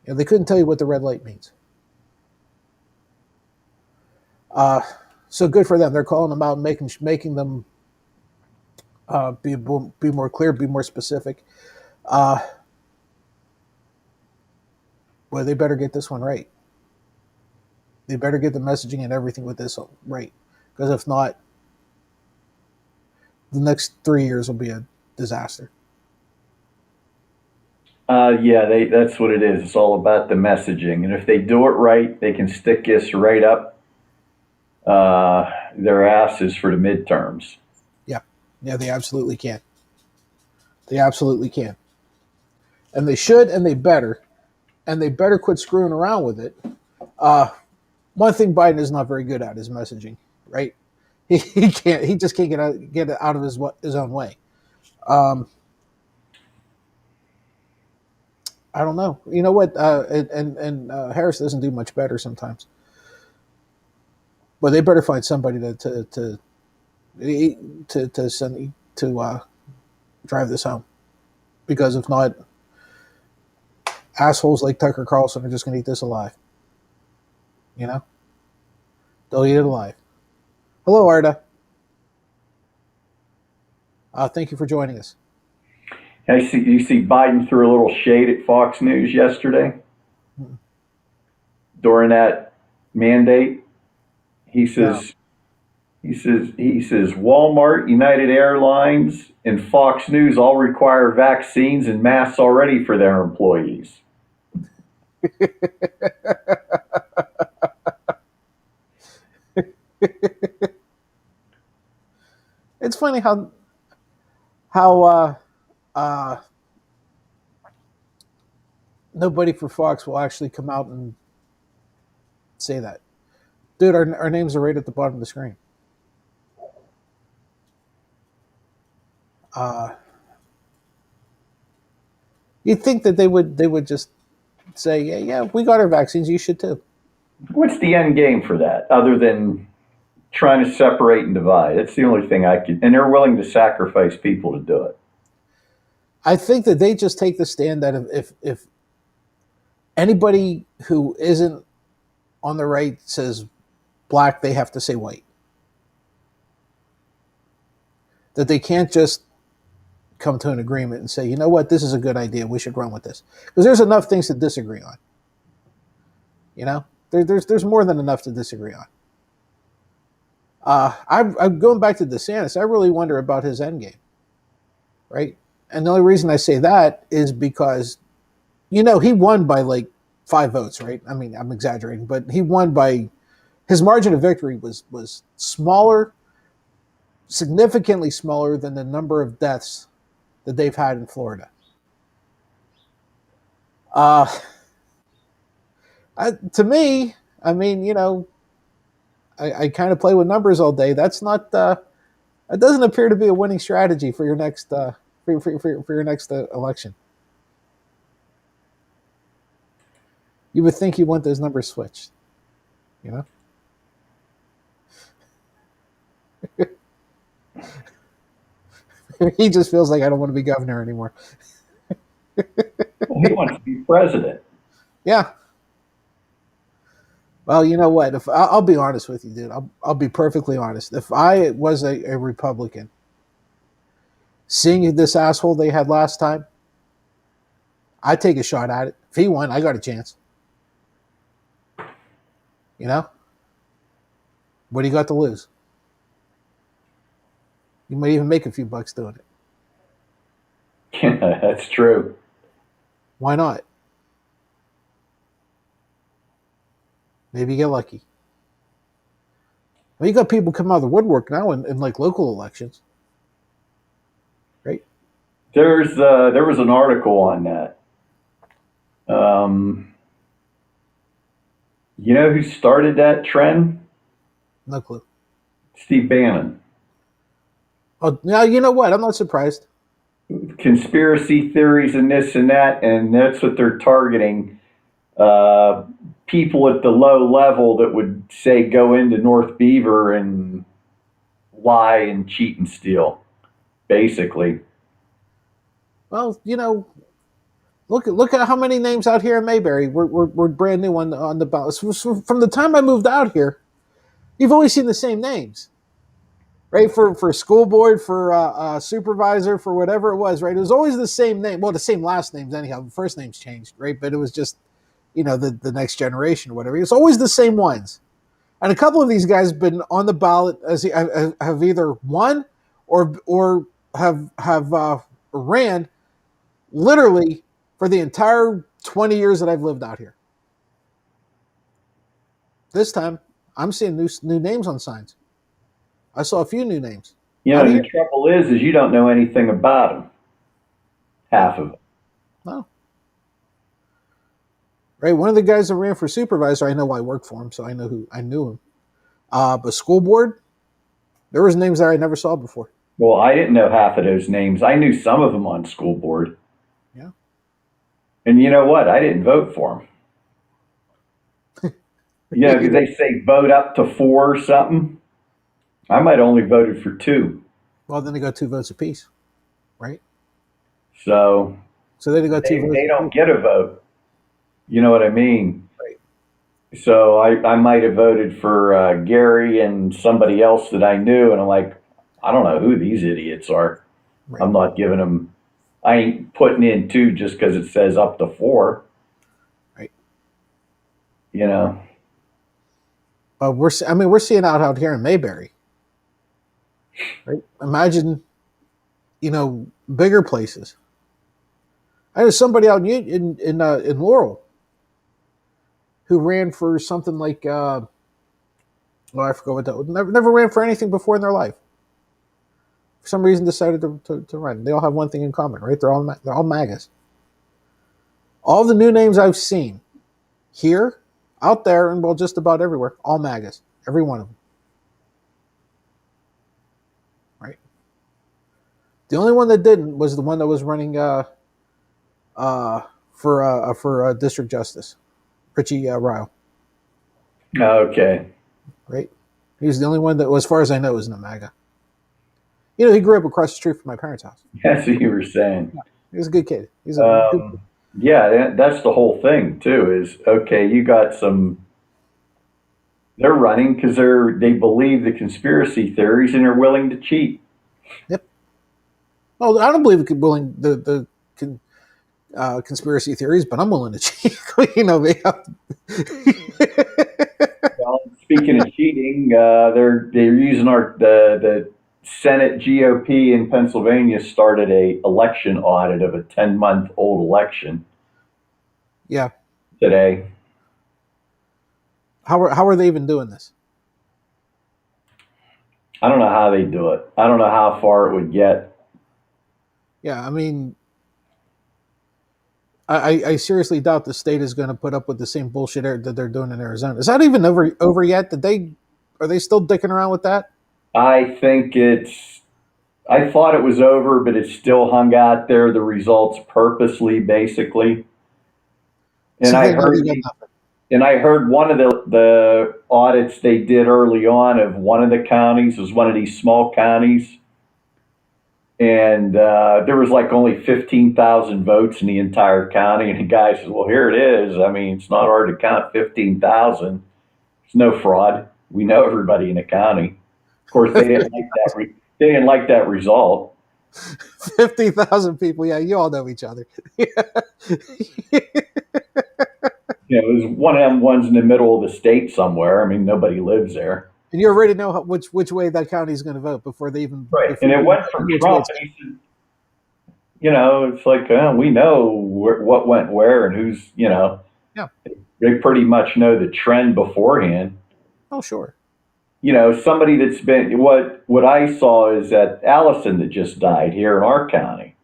They couldn't tell you what the red light means. Uh, so good for them. They're calling them out, making them be more clear, be more specific. Uh, well, they better get this one right. They better get the messaging and everything with this right, because if not, the next 3 years will be a disaster. Yeah, that's what it is. It's all about the messaging. And if they do it right, they can stick this right up their asses for the midterms. Yeah, yeah, they absolutely can. They absolutely can, and they should, and they better quit screwing around with it. Uh, One thing Biden is not very good at is messaging, right? He can't. He just can't get it out of his own way. Um, I don't know. You know what? And Harris doesn't do much better sometimes. But they better find somebody to send to drive this home, because if not, assholes like Tucker Carlson are just going to eat this alive. You know, they'll eat it alive. Hello, Arda. Thank you for joining us. You see Biden threw a little shade at Fox News yesterday during that mandate. He No. says he says Walmart, United Airlines, and Fox News all require vaccines and masks already for their employees. It's funny how uh, nobody for Fox will actually come out and say that. Dude, our names are right at the bottom of the screen. Uh, you'd think that they would just say, yeah, yeah, we got our vaccines. You should too. What's the end game for that, other than trying to separate and divide? It's the only thing I could, and they're willing to sacrifice people to do it. I think that they just take the stand that if anybody who isn't on the right says black, they have to say white. That they can't just come to an agreement and say, you know what, this is a good idea. We should run with this, because there's enough things to disagree on. You know, there's more than enough to disagree on. I'm going back to DeSantis. I really wonder about his end game, right? And the only reason I say that is because he won by like 5 votes, right? I mean, I'm exaggerating, but he won by his margin of victory was smaller, significantly smaller than the number of deaths that they've had in Florida. Uh, to me, I mean, I kind of play with numbers all day. That's not. It doesn't appear to be a winning strategy for your next for your next election. You would think you want those numbers switched. You know. He just feels like I don't want to be governor anymore. Well, he wants to be president. Yeah. Well, you know what? If I'll be honest with you, dude, I'll be perfectly honest. If I was a Republican, seeing this asshole they had last time, I'd take a shot at it. If he won, I got a chance. You know, what do you got to lose? You might even make a few bucks doing it. Yeah, that's true. Why not? Maybe you get lucky. I mean, you got people come out of the woodwork now in like local elections, right? There was an article on that. Um, you know who started that trend? No clue. Steve Bannon. Oh, now you know what? I'm not surprised. Conspiracy theories and this and that, and that's what they're targeting. Uh, People at the low level that would say go into North Beaver and lie and cheat and steal, basically. Well, look at how many names out here in Mayberry. We're brand new on the ballot. From the time I moved out here, you've always seen the same names, right? For school board, for supervisor, for whatever it was, right? It was always the same name. Well, the same last names anyhow. First names changed, right? But it was just the next generation or whatever. It's always the same ones. And a couple of these guys have been on the ballot as have either won or have ran literally for the entire 20 years that I've lived out here. This time, I'm seeing new names on signs. I saw a few new names You out know, of the here. trouble is you don't know anything about them. Half of them. No, right. One of the guys that ran for supervisor, I know I worked for him, so I knew him. But school board, there was names that I never saw before. Well, I didn't know half of those names. I knew some of them on school board. Yeah. And you know what? I didn't vote for them. You know, because they say vote up to four or something. I might have only voted for two. Well, then they got 2 votes apiece, right? So So they got two votes they don't apiece. get a vote. You know what I mean? Right. So I might have voted for Gary and somebody else that I knew. And I'm like, I don't know who these idiots are. Right. I'm not giving them, I ain't putting in two just because it says up to four. Right. You know? But we're seeing out here in Mayberry, right? Imagine, bigger places. I had somebody out in Laurel who ran for something like I forgot what that never ran for anything before in their life. For some reason, decided to run. They all have one thing in common, right? They're all MAGAs. All the new names I've seen here, out there, and well, just about everywhere, all MAGAs, every one of them. Right. The only one that didn't was the one that was running for district justice, Richie Ryle. Okay. Right. He was the only one that, as far as I know, was in a MAGA. He grew up across the street from my parents' house. That's what you were saying. Yeah, he was a good kid. He's a good kid. Yeah, that's the whole thing too. Is okay. You got some. They're running because they believe the conspiracy theories and are willing to cheat. Yep. Well, I don't believe in willing the conspiracy theories, but I'm willing to cheat. Me. Well, speaking of cheating, they're using the Senate GOP in Pennsylvania started a election audit of a 10-month old election Yeah. today. How are they even doing this? I don't know how they do it. I don't know how far it would get. Yeah, I mean, I seriously doubt the state is going to put up with the same bullshit that they're doing in Arizona. Is that even over yet? Did they Are they still dicking around with that? I think it's. I thought it was over, but it's still hung out there. The results purposely, basically. And So I they know heard they got nothing. and I heard one of the audits they did early on of one of the counties was one of these small counties, and there was like only 15,000 votes in the entire county. And the guy says, "Well, here it is. I mean, it's not hard to count 15,000. It's no fraud. We know everybody in the county." Of course, they didn't like that. They didn't like that result. 50,000 people. Yeah, you all know each other. You know, it was one of them ones in the middle of the state somewhere. I mean, nobody lives there. And you already know which way that county is going to vote before they even Right. And before it you went from know which way Trump, it's and going. he said, it's like, we know what went where and who's, Yeah. they pretty much know the trend beforehand. Oh, sure. Somebody that's been, what I saw is that Allison that just died here in our county,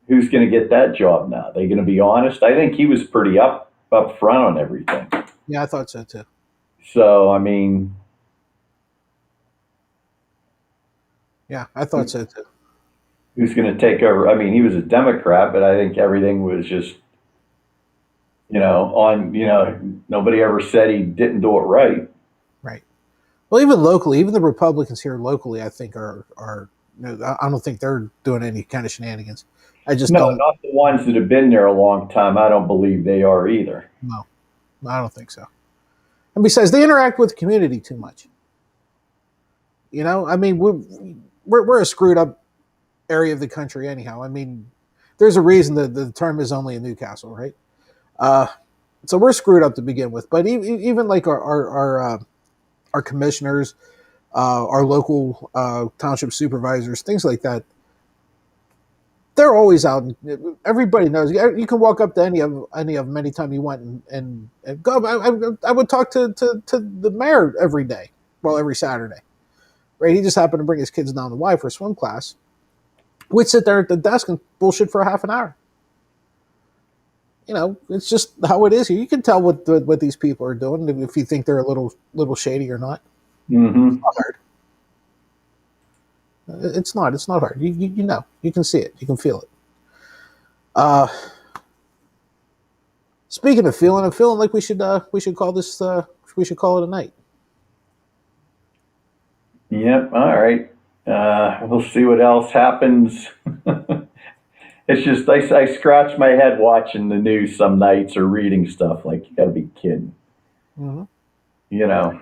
who's going to get that job now? Are they going to be honest? I think he was pretty up front on everything. Yeah, I thought so too. So, I mean, Yeah, I thought so too. who's going to take over? I mean, he was a Democrat, but I think everything was just, nobody ever said he didn't do it right. Right. Well, even locally, even the Republicans here locally, I think are I don't think they're doing any kind of shenanigans. I just No, don't. not the ones that have been there a long time. I don't believe they are either. No, I don't think so. And besides, they interact with the community too much. I mean, we're a screwed up area of the country anyhow. I mean, there's a reason that the term is only in Newcastle, right? Uh, so we're screwed up to begin with. But even like our commissioners, our local township supervisors, things like that, they're always out. Everybody knows. You can walk up to any of them anytime you want and go. I would talk to the mayor every day, well, every Saturday, right? He just happened to bring his kids down to Y for a swim class. We'd sit there at the desk and bullshit for a half an hour. It's just how it is here. You can tell what these people are doing if you think they're a little shady or not. It's Mm-hmm. not hard. It's not. It's not hard. You know. You can see it. You can feel it. Uh, Speaking of feeling, I'm feeling like we should call this we should call it a night. Yep. All right. We'll see what else happens. It's just I scratch my head watching the news some nights or reading stuff. Like, you got to be kidding. Mm-hmm. You know.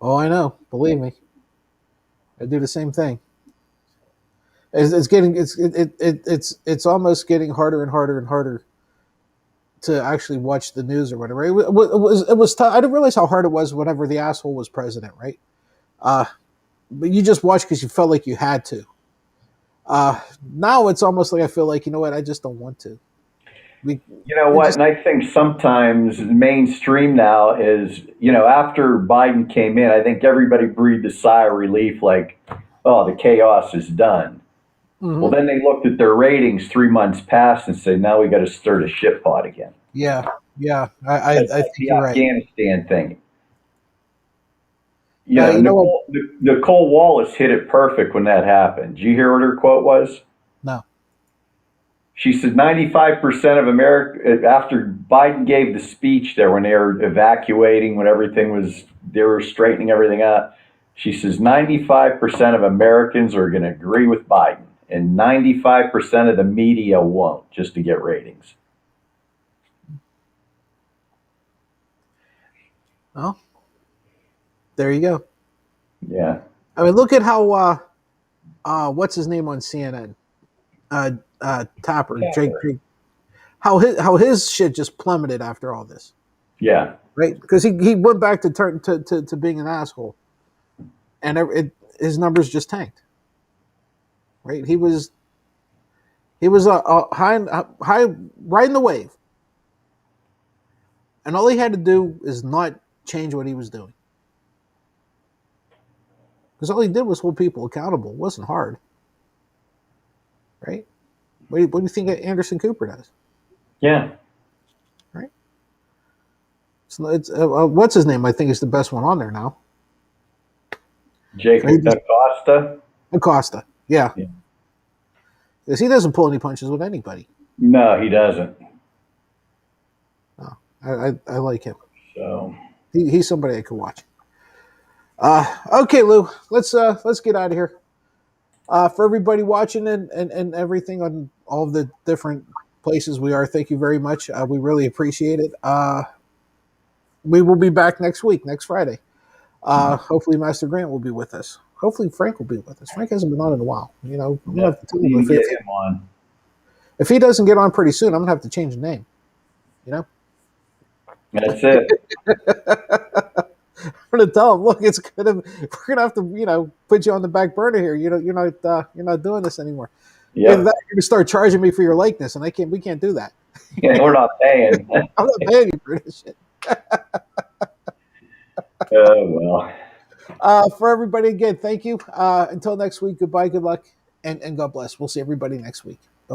Oh, I know. Believe me, I do the same thing. It's getting it's almost getting harder and harder and harder to actually watch the news or whatever. It was tough. I didn't realize how hard it was whenever the asshole was president, right? Uh, but you just watch because you felt like you had to. Now it's almost like I feel like, you know what, I just don't want to. We You know it what? just And I think sometimes mainstream now is, after Biden came in, I think everybody breathed a sigh of relief, like, oh, the chaos is done. Well, hmm then they looked at their ratings 3 months past and said, now we got to stir the shit pot again. yeah, yeah. I It's like think the you're right. Afghanistan thing. You know what? Nicole Wallace hit it perfect when that happened. Did you hear what her quote was? No. She said 95% of America, after Biden gave the speech there when they were evacuating, when they were straightening everything out, she says 95% of Americans are going to agree with Biden, and 95% of the media won't, just to get ratings. Well, there you go. Yeah. I mean, look at how what's his name on CNN? Tapper, Jake. Tapper. How his shit just plummeted after all this. Yeah. right? Because he went back to turn to being an asshole, and his numbers just tanked. Right? He was a high riding the wave, and all he had to do is not change what he was doing. Because all he did was hold people accountable. It wasn't hard, right? What do you think Anderson Cooper does? Yeah. Right? It's what's his name? I think is the best one on there now. Jacob Acosta. Acosta. Yeah, Yeah. because he doesn't pull any punches with anybody. No, he doesn't. No, I like him. So He's somebody I could watch. Okay, Lou, let's get out of here. For everybody watching and everything on all of the different places we are, thank you very much. We really appreciate it. We will be back next week, next Friday. Hopefully, Master Grant will be with us. Hopefully, Frank will be with us. Frank hasn't been on in a while. You know, I'm gonna have to tell him need to get him on. if he doesn't get on pretty soon, I'm gonna have to change the name. You know, That's it. I'm gonna tell him, look, we're gonna have to, put you on the back burner here. You're not doing this anymore. Yep. Either that, you're gonna start charging me for your likeness, and we can't do that. Yeah, we're not paying. I'm not paying you for this shit. Oh well. For everybody, again, thank you. Until next week, goodbye, good luck, and God bless. We'll see everybody next week.